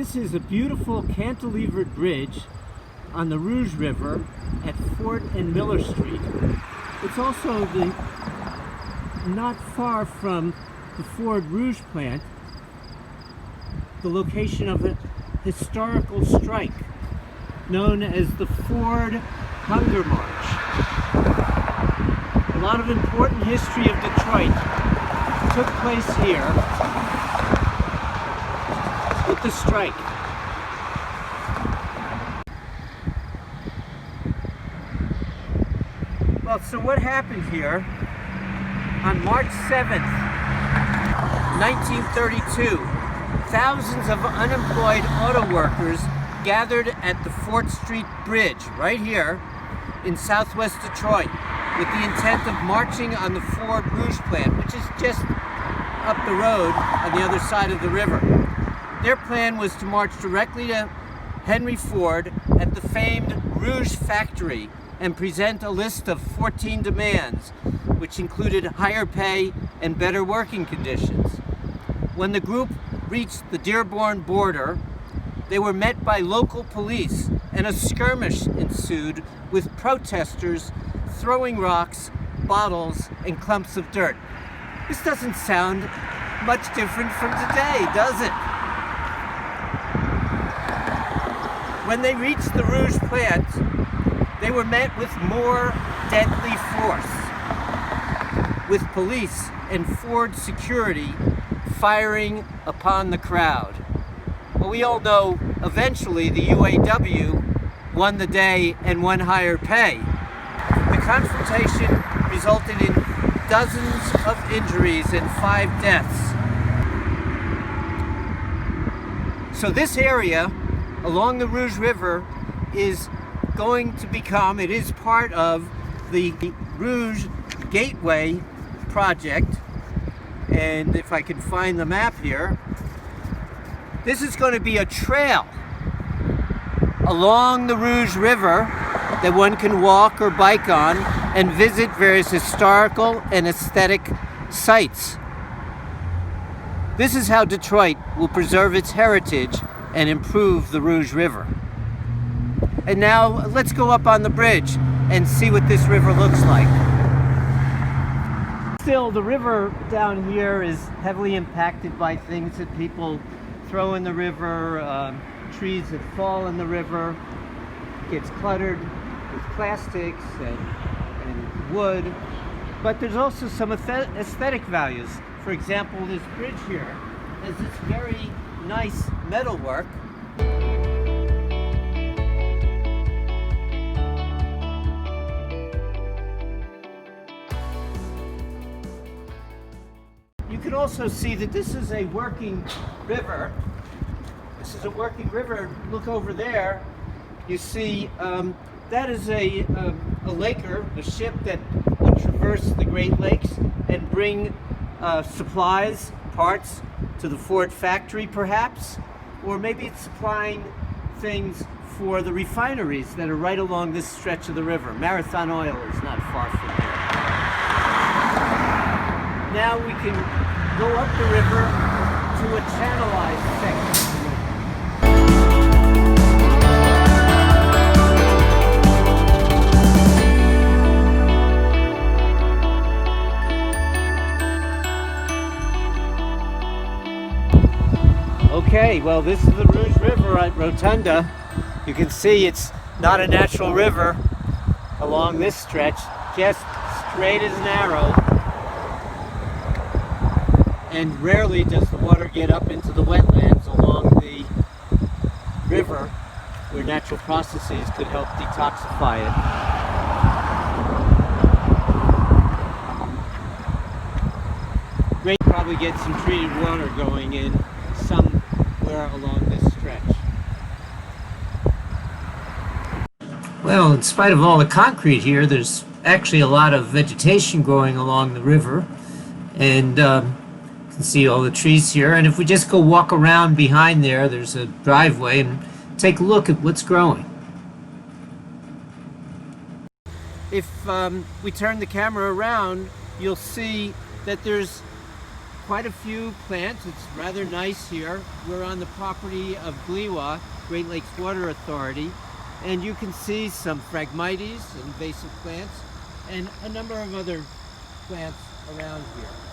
This is a beautiful cantilevered bridge on the Rouge River at Fort and Miller Street. It's also not far from the Ford Rouge plant, the location of a historical strike known as the Ford Hunger March. A lot of important history of Detroit took place here with the strike. Well, so what happened here on March 7th, 1932, thousands of unemployed auto workers gathered at the Fort Street Bridge right here in southwest Detroit with the intent of marching on the Ford Rouge plant, which is just up the road on the other side of the river. Their plan was to march directly to Henry Ford at the famed Rouge factory and present a list of 14 demands, which included higher pay and better working conditions. When the group reached the Dearborn border, they were met by local police, and a skirmish ensued with protesters throwing rocks, bottles, and clumps of dirt. This doesn't sound much different from today, does it? When they reached the Rouge plant, they were met with more deadly force, with police and Ford security firing upon the crowd. Well, we all know eventually the UAW won the day and won higher pay. The confrontation resulted in dozens of injuries and 5 deaths. So this area along the Rouge River is going to become, it is part of the Rouge Gateway project. And if I can find the map here, this is going to be a trail along the Rouge River that one can walk or bike on and visit various historical and aesthetic sites. This is how Detroit will preserve its heritage and improve the Rouge River. And now let's go up on the bridge and see what this river looks like. Still, the river down here is heavily impacted by things that people throw in the river, trees that fall in the river. It gets cluttered with plastics and wood. But there's also some aesthetic values. For example, this bridge here has this very nice metalwork. You can also see that this is a working river. This is a working river. Look over there. You see that is a laker, a ship that would traverse the Great Lakes and bring supplies, parts to the Ford factory perhaps, or maybe it's supplying things for the refineries that are right along this stretch of the river. Marathon Oil is not far from here. Now we can go up the river to a channelized section. Okay, well, this is the Rouge River at Rotunda. You can see it's not a natural river along this stretch, just straight as an arrow. And rarely does the water get up into the wetlands along the river where natural processes could help detoxify it. Great, probably get some treated water going in somewhere along this stretch. Well, in spite of all the concrete here, there's actually a lot of vegetation growing along the river, and you can see all the trees here. And if we just go walk around behind there, there's a driveway, and take a look at what's growing. If we turn the camera around, you'll see that there's quite a few plants. It's rather nice here. We're on the property of GLIWA, Great Lakes Water Authority, and you can see some Phragmites, invasive plants, and a number of other plants around here.